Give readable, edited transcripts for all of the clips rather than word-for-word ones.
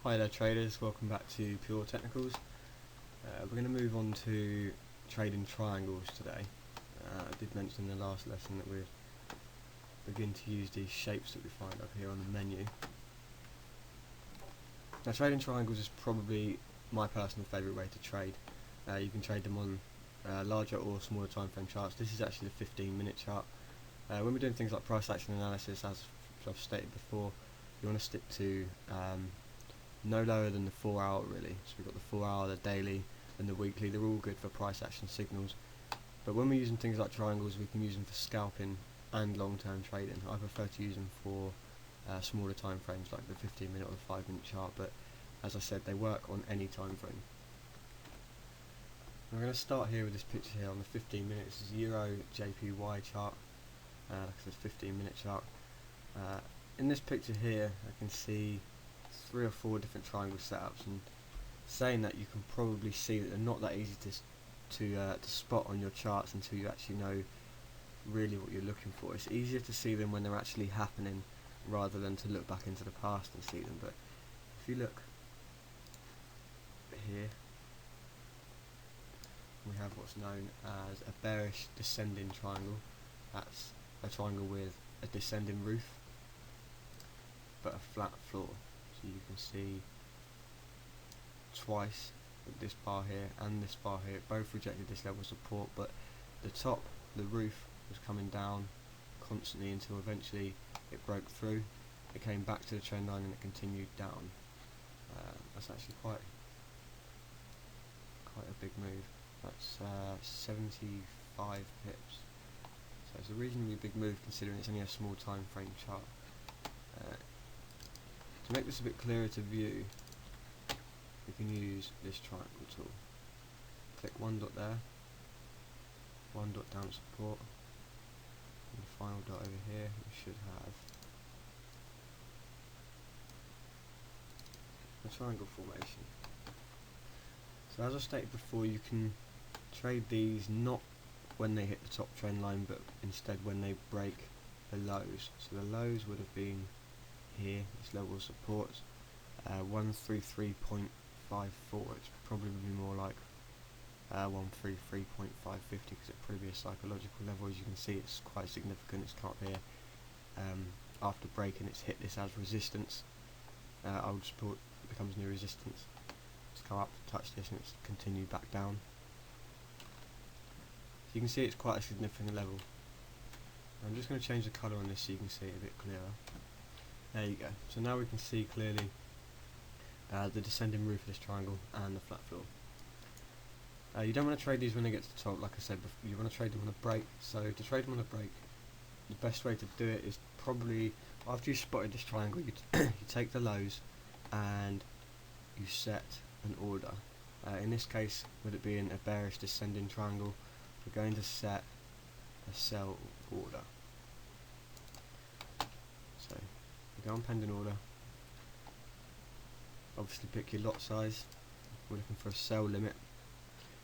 Hi there traders, welcome back to Pure Technicals. We're going to move on to trading triangles today. I did mention in the last lesson that we'd begin to use these shapes that we find up here on the menu. Now trading triangles is probably my personal favourite way to trade. You can trade them on larger or smaller time frame charts. This is actually the 15-minute chart. When we're doing things like price action analysis, as I've stated before, you want to stick to no lower than the 4 hour really. So we've got the 4 hour, the daily and the weekly. They're all good for price action signals, but when we're using things like triangles, we can use them for scalping and long term trading. I prefer to use them for smaller time frames like the 15-minute or the 5-minute chart, but as I said, they work on any time frame. We're going to start here with this picture here on the 15 minutes. This is Euro JPY chart, like I said, 15-minute chart. In this picture here I can see 3 or 4 different triangle setups, and saying that, you can probably see that they're not that easy to spot on your charts until you actually know really what you're looking for. It's easier to see them when they're actually happening rather than to look back into the past and see them. But if you look here, we have what's known as a bearish descending triangle. That's a triangle with a descending roof but a flat floor. So you can see twice with this bar here and this bar here, both rejected this level of support, but the top, the roof, was coming down constantly until eventually it broke through. It came back to the trend line and it continued down. That's actually quite a big move. That's 75 pips. So it's a reasonably big move considering it's only a small time frame chart. To make this a bit clearer to view, we can use this triangle tool. Click one dot there, one dot down support, and the final dot over here. We should have a triangle formation. So as I stated before, you can trade these not when they hit the top trend line, but instead when they break the lows. So the lows would have been here, this level of support, 133.54. It's probably more like 133.550 because it'd probably be a psychological level. As you can see, it's quite significant. It's come up here. After breaking, it's hit this as resistance. Old support becomes new resistance. It's come up, touch this, and it's continued back down. So you can see it's quite a significant level. I'm just going to change the colour on this so you can see it a bit clearer. There you go. So now we can see clearly the descending roof of this triangle and the flat floor. You don't want to trade these when they get to the top, like I said before. You want to trade them on a break. So to trade them on a break, the best way to do it is probably after you've spotted this triangle, you take the lows and you set an order. In this case, with it being a bearish descending triangle, we're going to set a sell order. So go on pending order, obviously pick your lot size. We're looking for a sell limit,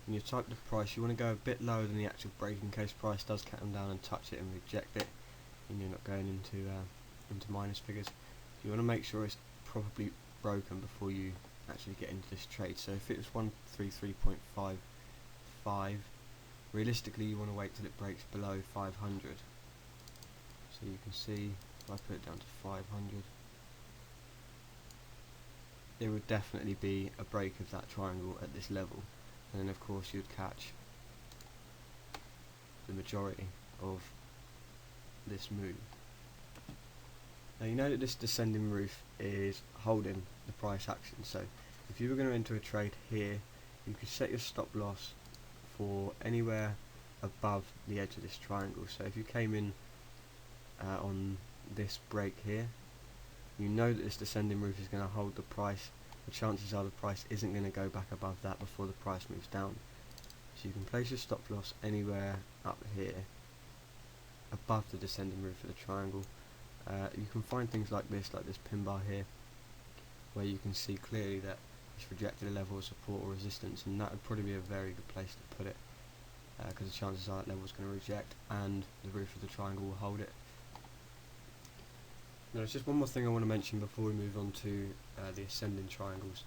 and you type the price. You want to go a bit lower than the actual break in case price does come down and touch it and reject it, and you're not going into minus figures. You want to make sure it's probably broken before you actually get into this trade. So if it was 133.55, realistically you want to wait till it breaks below 500. So you can see if I put it down to 500, there would definitely be a break of that triangle at this level, and then of course you'd catch the majority of this move. Now you know that this descending roof is holding the price action, so if you were going to enter a trade here, you could set your stop loss for anywhere above the edge of this triangle. So if you came in on this break here, you know that this descending roof is going to hold the price. The chances are the price isn't going to go back above that before the price moves down. So you can place your stop loss anywhere up here above the descending roof of the triangle. You can find things like this pin bar here, where you can see clearly that it's rejected a level of support or resistance, and that would probably be a very good place to put it, because the chances are that level is going to reject and the roof of the triangle will hold it. Now there's just one more thing I want to mention before we move on to the ascending triangles.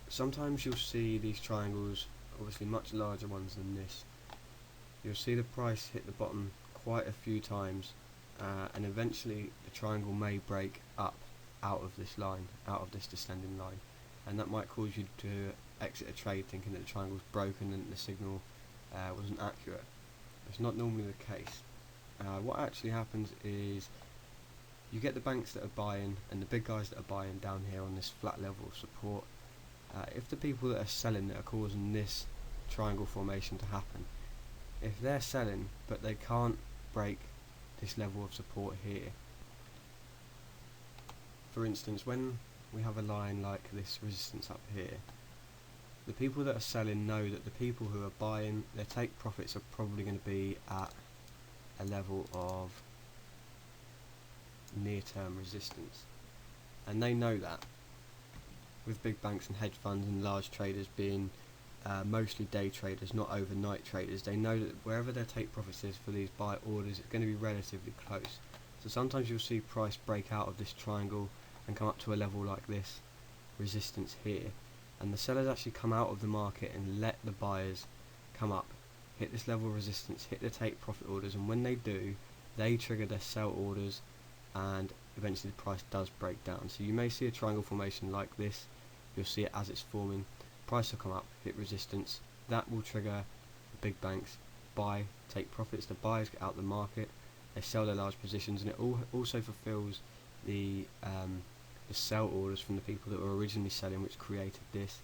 Sometimes you'll see these triangles, obviously much larger ones than this. You'll see the price hit the bottom quite a few times, and eventually the triangle may break up out of this line, out of this descending line, and that might cause you to exit a trade thinking that the triangle's broken and the signal wasn't accurate. It's not normally the case. What actually happens is you get the banks that are buying and the big guys that are buying down here on this flat level of support. If the people that are selling that are causing this triangle formation to happen, if they're selling but they can't break this level of support here, for instance, when we have a line like this resistance up here, the people that are selling know that the people who are buying, their take profits are probably going to be at a level of near-term resistance, and they know that. With big banks and hedge funds and large traders being mostly day traders, not overnight traders, they know that wherever their take profits is for these buy orders, it's going to be relatively close. So sometimes you'll see price break out of this triangle and come up to a level like this, resistance here, and the sellers actually come out of the market and let the buyers come up, hit this level of resistance, hit the take profit orders, and when they do, they trigger their sell orders, and eventually the price does break down. So you may see a triangle formation like this. You'll see it as it's forming, price will come up, hit resistance, that will trigger the big banks, buy, take profits, the buyers get out the market, they sell their large positions, and it also fulfills the sell orders from the people that were originally selling, which created this.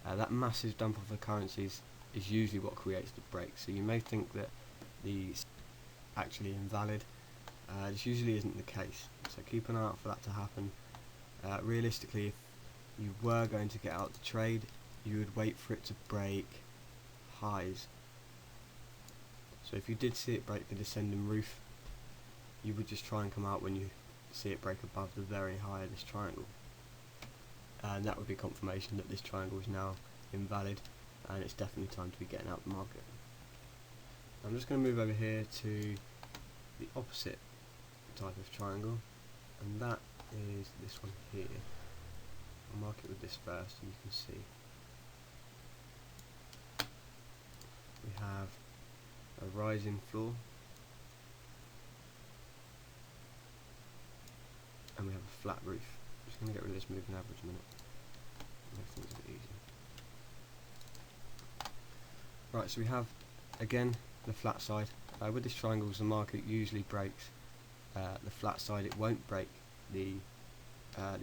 That massive dump of the currencies is usually what creates the break. So you may think that the actually invalid. This usually isn't the case, so keep an eye out for that to happen. Realistically, if you were going to get out the trade, you would wait for it to break highs. So if you did see it break the descending roof, you would just try and come out when you see it break above the very high of this triangle, and that would be confirmation that this triangle is now invalid and it's definitely time to be getting out the market. I'm just going to move over here to the opposite type of triangle, and that is this one here. I'll mark it with this first and you can see we have a rising floor and we have a flat roof. I'm just going to get rid of this moving average a minute, make things a bit easier. Right, so we have again the flat side. With these triangles the market usually breaks the flat side. It won't break the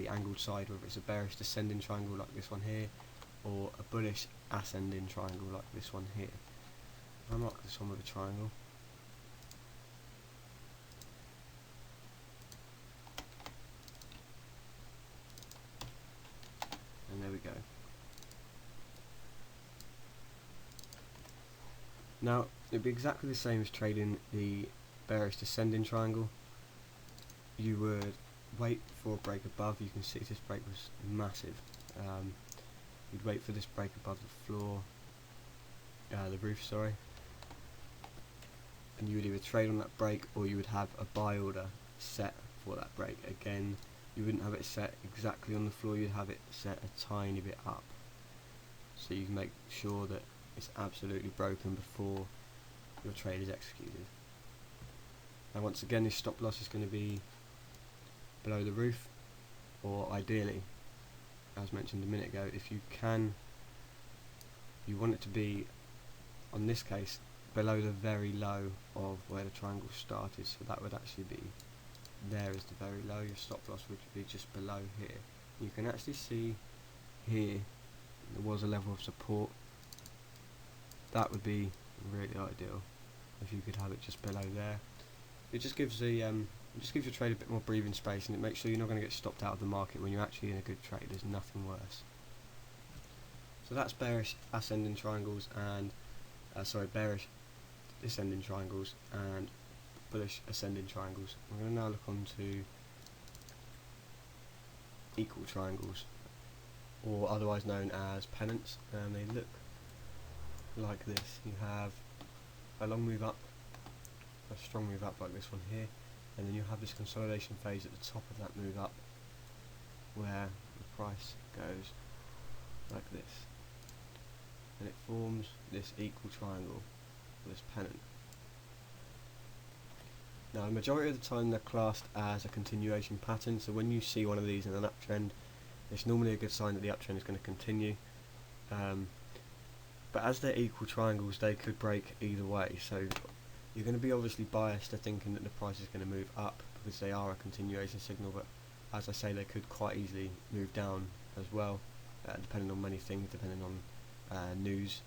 angled side, whether it's a bearish descending triangle like this one here or a bullish ascending triangle like this one here. I'll mark this one with a triangle. And there we go. Now it'd be exactly the same as trading the bearish descending triangle. You would wait for a break above. You can see this break was massive. You'd wait for this break above the floor, the roof, sorry, and you would either trade on that break or you would have a buy order set for that break. Again, you wouldn't have it set exactly on the floor, you'd have it set a tiny bit up, so you can make sure that it's absolutely broken before your trade is executed. Now once again, this stop loss is going to be below the roof, or ideally, as mentioned a minute ago, if you can, you want it to be, on this case, below the very low of where the triangle started. So that would actually be, there is the very low. Your stop loss would be just below here. You can actually see here there was a level of support. That would be really ideal if you could have it just below there. It just gives the your trade a bit more breathing space, and it makes sure you're not going to get stopped out of the market when you're actually in a good trade. There's nothing worse. So that's bearish ascending triangles and bearish descending triangles and bullish ascending triangles. I'm going to now look on to equal triangles, or otherwise known as pennants, and they look like this. You have a long move up, a strong move up like this one here, and then you'll have this consolidation phase at the top of that move up, where the price goes like this, and it forms this equal triangle, this pennant. Now, the majority of the time they're classed as a continuation pattern, so when you see one of these in an uptrend, it's normally a good sign that the uptrend is going to continue. But as they're equal triangles, they could break either way, so you're going to be obviously biased to thinking that the price is going to move up because they are a continuation signal, but as I say, they could quite easily move down as well, depending on many things, depending on news,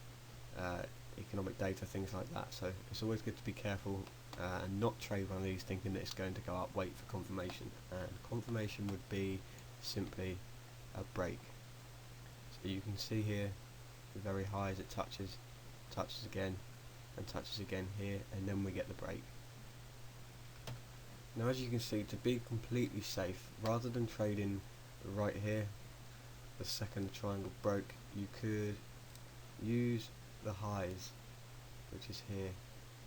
economic data, things like that. So it's always good to be careful and not trade one of these thinking that it's going to go up, wait for confirmation, and confirmation would be simply a break. So you can see here the very high as it touches again and touches again here, and then we get the break. Now, as you can see, to be completely safe, rather than trading right here the second the triangle broke, you could use the highs, which is here,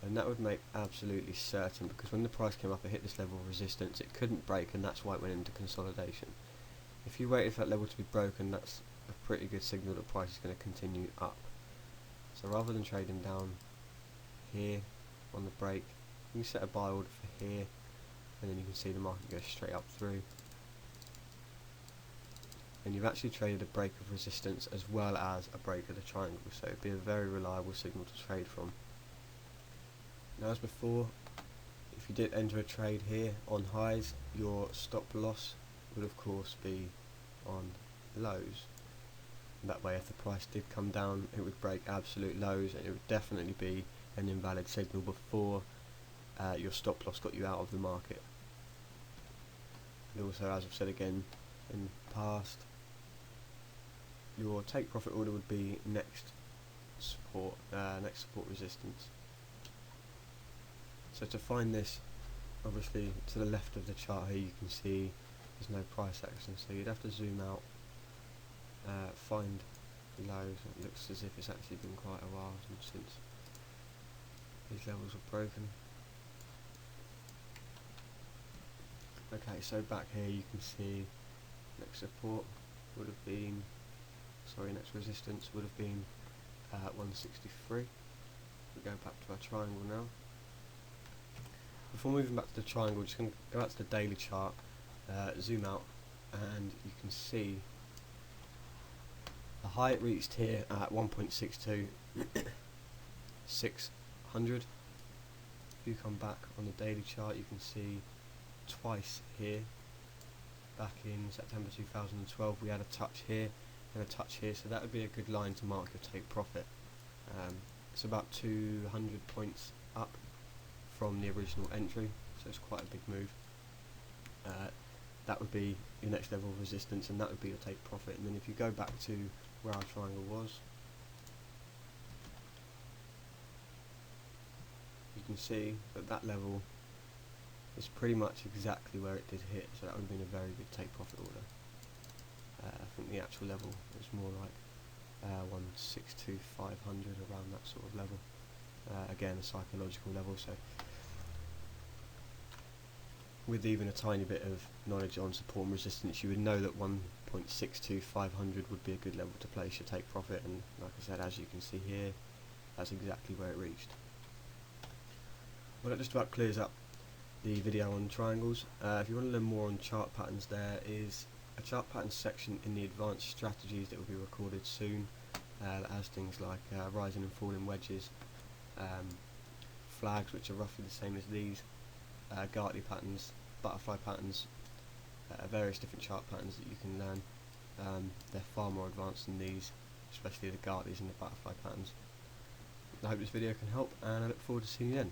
and that would make absolutely certain, because when the price came up it hit this level of resistance, it couldn't break, and that's why it went into consolidation. If you waited for that level to be broken, that's a pretty good signal that the price is going to continue up. So rather than trading down here on the break, you can set a buy order for here, and then you can see the market go straight up through, and you've actually traded a break of resistance as well as a break of the triangle, so it'd be a very reliable signal to trade from. Now, as before, if you did enter a trade here on highs, your stop loss would of course be on lows. That way, if the price did come down, it would break absolute lows, and it would definitely be an invalid signal before your stop loss got you out of the market. And also, as I've said again in the past, your take profit order would be next support resistance. So to find this, obviously to the left of the chart here you can see there's no price action, so you'd have to zoom out, find the lows. It looks as if it's actually been quite a while since these levels were broken. Okay, so back here you can see next support would have been, next resistance would have been 163. We go back to our triangle now. Before moving back to the triangle, just going to go back to the daily chart, zoom out, and you can see the high it reached here at 1.62 600. If you come back on the daily chart, you can see twice here. Back in September 2012 we had a touch here and a touch here, so that would be a good line to mark your take profit. It's about 200 points up from the original entry, so it's quite a big move. That would be your next level of resistance, and that would be your take profit. And then if you go back to where our triangle was, you can see that that level is pretty much exactly where it did hit, so that would have been a very good take profit order. I think the actual level was more like 162 500, around that sort of level. Again, a psychological level, so with even a tiny bit of knowledge on support and resistance, you would know that 1.62 500 would be a good level to place your take profit, and like I said, as you can see here, that's exactly where it reached. Well, that just about clears up the video on triangles. If you want to learn more on chart patterns, there is a chart patterns section in the advanced strategies that will be recorded soon, that has things like rising and falling wedges, flags which are roughly the same as these, Gartley patterns, butterfly patterns, various different chart patterns that you can learn. They're far more advanced than these, especially the Gartleys and the butterfly patterns. I hope this video can help, and I look forward to seeing you then.